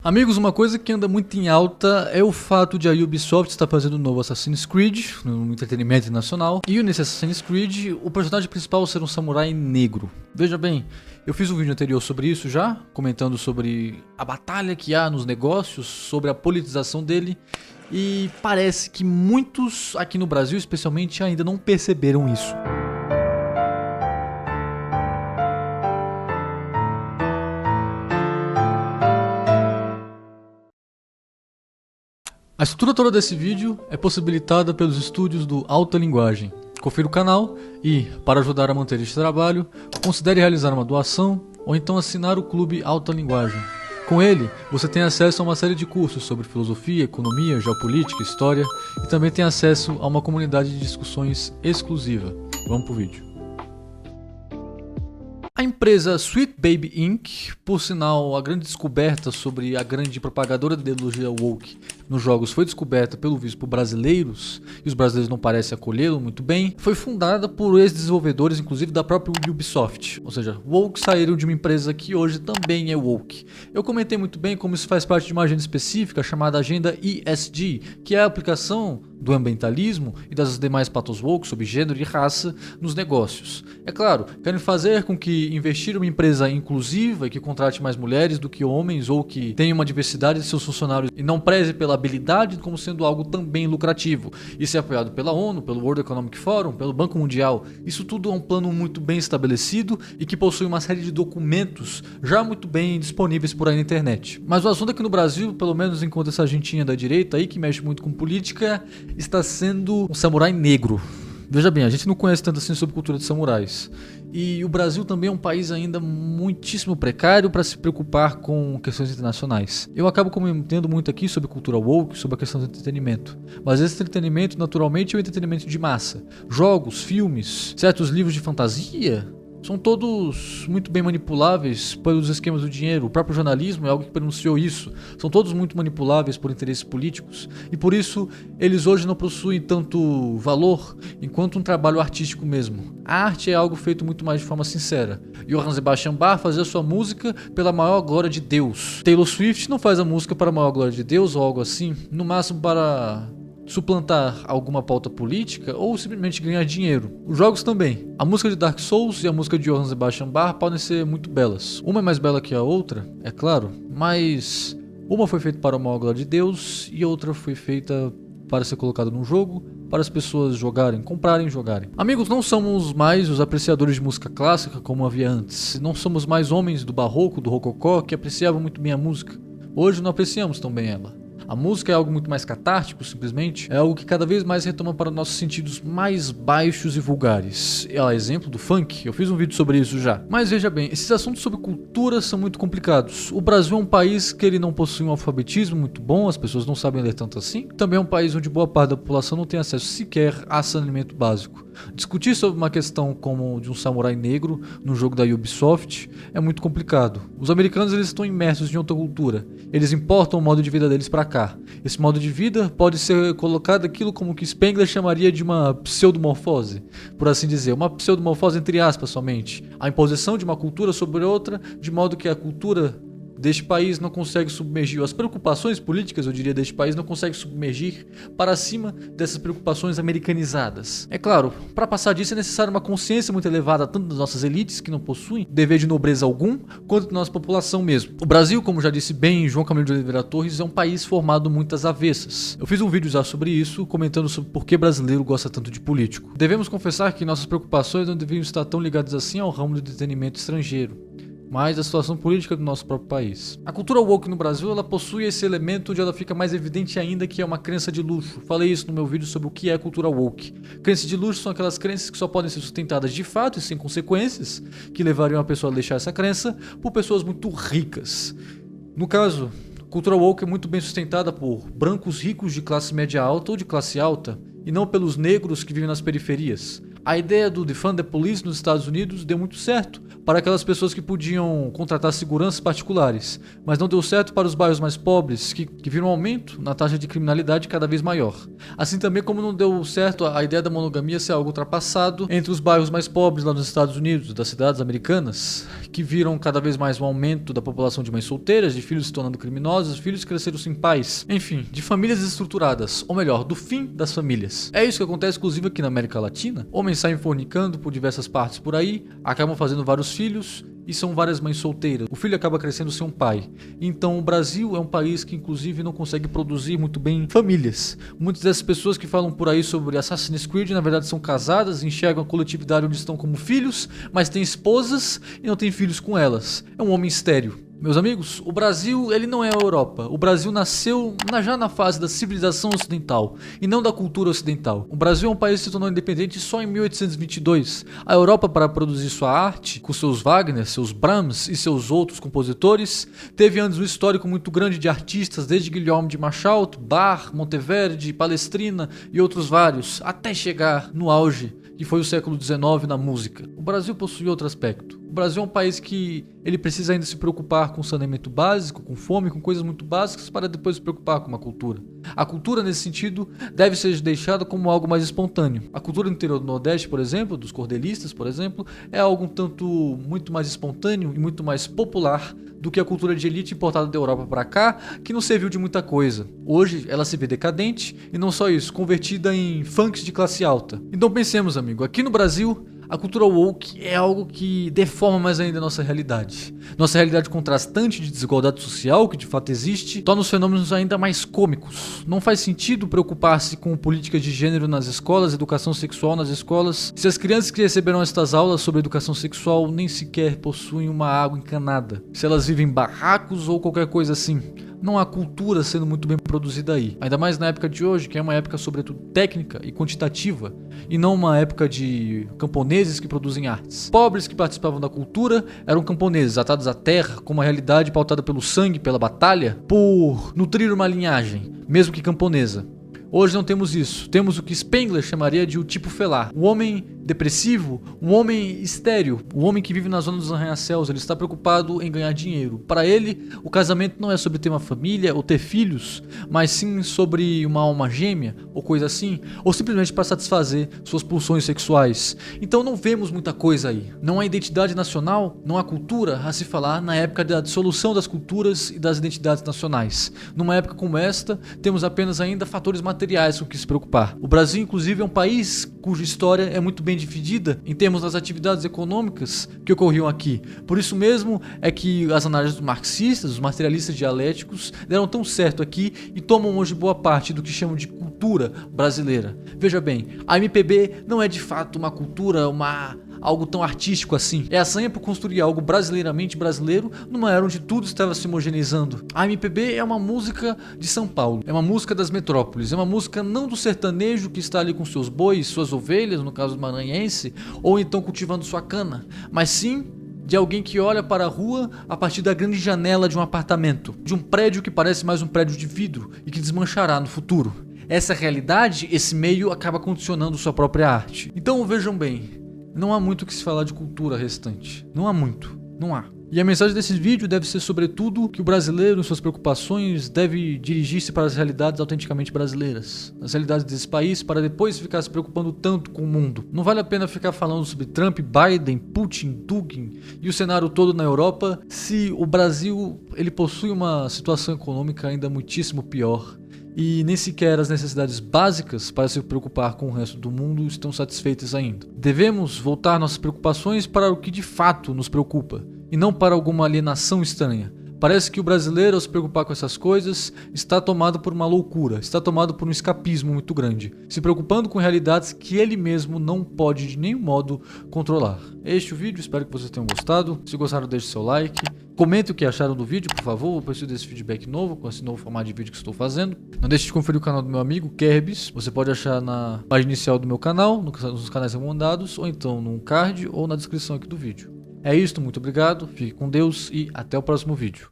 Amigos, uma coisa que anda muito em alta é o fato de a Ubisoft estar fazendo um novo Assassin's Creed, no entretenimento nacional, e nesse Assassin's Creed o personagem principal ser um samurai negro. Veja bem, eu fiz um vídeo anterior sobre isso já, comentando sobre a batalha que há nos negócios, sobre a politização dele, e parece que muitos aqui no Brasil especialmente ainda não perceberam isso. A estrutura toda desse vídeo é possibilitada pelos estúdios do Alta Linguagem. Confira o canal e, para ajudar a manter este trabalho, considere realizar uma doação ou então assinar o Clube Alta Linguagem. Com ele, você tem acesso a uma série de cursos sobre filosofia, economia, geopolítica, história e também tem acesso a uma comunidade de discussões exclusiva. Vamos pro vídeo. A empresa Sweet Baby Inc., por sinal, a grande descoberta sobre a grande propagadora da ideologia woke nos jogos foi descoberta pelo visto por brasileiros, e os brasileiros não parecem acolhê-lo muito bem, foi fundada por ex-desenvolvedores, inclusive da própria Ubisoft. Ou seja, woke saíram de uma empresa que hoje também é woke. Eu comentei muito bem como isso faz parte de uma agenda específica chamada Agenda ESG, que é a aplicação do ambientalismo e das demais pautas woke sobre gênero e raça nos negócios. É claro, querem fazer com que investir em uma empresa inclusiva e que contrate mais mulheres do que homens ou que tenha uma diversidade de seus funcionários e não preze pela habilidade como sendo algo também lucrativo. Isso é apoiado pela ONU, pelo World Economic Forum, pelo Banco Mundial. Isso tudo é um plano muito bem estabelecido e que possui uma série de documentos já muito bem disponíveis por aí na internet. Mas o assunto é que no Brasil, pelo menos enquanto essa gentinha da direita aí que mexe muito com política, está sendo um samurai negro. Veja bem, a gente não conhece tanto assim sobre cultura de samurais. E o Brasil também é um país ainda muitíssimo precário para se preocupar com questões internacionais. Eu acabo comentando muito aqui sobre cultura woke, sobre a questão do entretenimento. Mas esse entretenimento, naturalmente, é um entretenimento de massa. Jogos, filmes, certos livros de fantasia são todos muito bem manipuláveis pelos esquemas do dinheiro. O próprio jornalismo é algo que pronunciou isso. São todos muito manipuláveis por interesses políticos e por isso eles hoje não possuem tanto valor enquanto um trabalho artístico mesmo. A arte é algo feito muito mais de forma sincera. Johann Sebastian Bach fazia sua música pela maior glória de Deus. Taylor Swift não faz a música para a maior glória de Deus ou algo assim, no máximo para suplantar alguma pauta política ou simplesmente ganhar dinheiro. Os jogos também. A música de Dark Souls e a música de Johann Sebastian Bach podem ser muito belas. Uma é mais bela que a outra, é claro, mas uma foi feita para a maior glória de Deus e outra foi feita para ser colocada num jogo, para as pessoas jogarem, comprarem e jogarem. Amigos, não somos mais os apreciadores de música clássica como havia antes. Não somos mais homens do barroco, do rococó, que apreciavam muito bem a música. Hoje não apreciamos tão bem ela. A música é algo muito mais catártico, simplesmente. É algo que cada vez mais retoma para nossos sentidos mais baixos e vulgares. É o exemplo do funk, eu fiz um vídeo sobre isso já. Mas veja bem, esses assuntos sobre cultura são muito complicados. O Brasil é um país que ele não possui um alfabetismo muito bom, as pessoas não sabem ler tanto assim. Também é um país onde boa parte da população não tem acesso sequer a saneamento básico. Discutir sobre uma questão como de um samurai negro no jogo da Ubisoft é muito complicado. Os americanos eles estão imersos em outra cultura. Eles importam o modo de vida deles para cá. Esse modo de vida pode ser colocado aquilo como que Spengler chamaria de uma pseudomorfose, por assim dizer, uma pseudomorfose entre aspas somente. A imposição de uma cultura sobre outra, de modo que a cultura deste país não consegue submergir, as preocupações políticas, eu diria, deste país não consegue submergir para cima dessas preocupações americanizadas. É claro, para passar disso é necessário uma consciência muito elevada, tanto das nossas elites, que não possuem dever de nobreza algum, quanto da nossa população mesmo. O Brasil, como já disse bem João Camilo de Oliveira Torres, é um país formado muitas avessas. Eu fiz um vídeo já sobre isso, comentando sobre por que brasileiro gosta tanto de político. Devemos confessar que nossas preocupações não deveriam estar tão ligadas assim ao ramo do entretenimento estrangeiro, mas a situação política do nosso próprio país. A cultura woke no Brasil, ela possui esse elemento onde ela fica mais evidente ainda, que é uma crença de luxo. Falei isso no meu vídeo sobre o que é cultura woke. Crenças de luxo são aquelas crenças que só podem ser sustentadas de fato e sem consequências, que levariam a pessoa a deixar essa crença por pessoas muito ricas. No caso, cultura woke é muito bem sustentada por brancos ricos de classe média alta ou de classe alta, e não pelos negros que vivem nas periferias. A ideia do Defund the Police nos Estados Unidos deu muito certo, para aquelas pessoas que podiam contratar seguranças particulares, mas não deu certo para os bairros mais pobres, que viram um aumento na taxa de criminalidade cada vez maior. Assim também como não deu certo a ideia da monogamia ser algo ultrapassado entre os bairros mais pobres lá nos Estados Unidos, das cidades americanas, que viram cada vez mais um aumento da população de mães solteiras, de filhos se tornando criminosos, filhos que cresceram sem pais, enfim, de famílias desestruturadas, ou melhor, do fim das famílias. É isso que acontece inclusive aqui na América Latina. Homens saem fornicando por diversas partes por aí, acabam fazendo vários filhos e são várias mães solteiras. O filho acaba crescendo sem um pai. Então o Brasil é um país que inclusive não consegue produzir muito bem famílias. Muitas dessas pessoas que falam por aí sobre Assassin's Creed na verdade são casadas, enxergam a coletividade onde estão como filhos, mas têm esposas e não têm filhos com elas. É um homem estéril. Meus amigos, o Brasil ele não é a Europa. O Brasil nasceu já na fase da civilização ocidental e não da cultura ocidental. O Brasil é um país que se tornou independente só em 1822. A Europa, para produzir sua arte, com seus Wagner, seus Brahms e seus outros compositores, teve antes um histórico muito grande de artistas, desde Guilherme de Machaut, Bach, Monteverdi, Palestrina e outros vários, até chegar no auge que foi o século XIX na música. O Brasil possui outro aspecto. O Brasil é um país que ele precisa ainda se preocupar com saneamento básico, com fome, com coisas muito básicas para depois se preocupar com uma cultura. A cultura, nesse sentido, deve ser deixada como algo mais espontâneo. A cultura do interior do Nordeste, por exemplo, dos cordelistas, por exemplo, é algo um tanto muito mais espontâneo e muito mais popular do que a cultura de elite importada da Europa para cá, que não serviu de muita coisa. Hoje ela se vê decadente e não só isso, convertida em funks de classe alta. Então pensemos, amigo, aqui no Brasil a cultura woke é algo que deforma mais ainda a nossa realidade. Nossa realidade contrastante de desigualdade social, que de fato existe, torna os fenômenos ainda mais cômicos. Não faz sentido preocupar-se com políticas de gênero nas escolas, educação sexual nas escolas, se as crianças que receberam estas aulas sobre educação sexual nem sequer possuem uma água encanada, se elas vivem em barracos ou qualquer coisa assim. Não há cultura sendo muito bem produzida aí. Ainda mais na época de hoje, que é uma época sobretudo técnica e quantitativa, e não uma época de camponeses que produzem artes. Pobres que participavam da cultura eram camponeses, atados à terra, com uma realidade pautada pelo sangue, pela batalha, por nutrir uma linhagem, mesmo que camponesa. Hoje não temos isso. Temos o que Spengler chamaria de o tipo felar. Um homem depressivo, um homem estéril, um homem que vive na zona dos arranha-céus. Ele está preocupado em ganhar dinheiro. Para ele, o casamento não é sobre ter uma família ou ter filhos, mas sim sobre uma alma gêmea ou coisa assim, ou simplesmente para satisfazer suas pulsões sexuais. Então não vemos muita coisa aí. Não há identidade nacional, não há cultura a se falar na época da dissolução das culturas e das identidades nacionais. Numa época como esta, temos apenas ainda fatores materiais com que se preocupar. O Brasil, inclusive, é um país cuja história é muito bem dividida em termos das atividades econômicas que ocorriam aqui. Por isso mesmo é que as análises dos marxistas, dos materialistas dialéticos, deram tão certo aqui e tomam hoje boa parte do que chamam de cultura brasileira. Veja bem, a MPB não é de fato uma cultura, algo tão artístico assim. É a sanha por construir algo brasileiramente brasileiro numa era onde tudo estava se homogeneizando. A MPB é uma música de São Paulo, é uma música das metrópoles, é uma música não do sertanejo que está ali com seus bois, suas ovelhas, no caso do maranhense, ou então cultivando sua cana, mas sim de alguém que olha para a rua a partir da grande janela de um apartamento, de um prédio que parece mais um prédio de vidro e que desmanchará no futuro. Essa realidade, esse meio acaba condicionando sua própria arte. Então vejam bem, não há muito o que se falar de cultura restante. Não há muito. Não há. E a mensagem desse vídeo deve ser sobretudo que o brasileiro, em suas preocupações, deve dirigir-se para as realidades autenticamente brasileiras. As realidades desse país, para depois ficar se preocupando tanto com o mundo. Não vale a pena ficar falando sobre Trump, Biden, Putin, Dugin e o cenário todo na Europa, se o Brasil ele possui uma situação econômica ainda muitíssimo pior. E nem sequer as necessidades básicas para se preocupar com o resto do mundo estão satisfeitas ainda. Devemos voltar nossas preocupações para o que de fato nos preocupa, e não para alguma alienação estranha. Parece que o brasileiro, ao se preocupar com essas coisas, está tomado por uma loucura, está tomado por um escapismo muito grande, se preocupando com realidades que ele mesmo não pode de nenhum modo controlar. Este é o vídeo, espero que vocês tenham gostado. Se gostaram, deixe seu like. Comente o que acharam do vídeo, por favor. Eu preciso desse feedback novo, com esse novo formato de vídeo que estou fazendo. Não deixe de conferir o canal do meu amigo, Kerbis. Você pode achar na página inicial do meu canal, nos canais recomendados, ou então no card ou na descrição aqui do vídeo. É isso, muito obrigado, fique com Deus e até o próximo vídeo.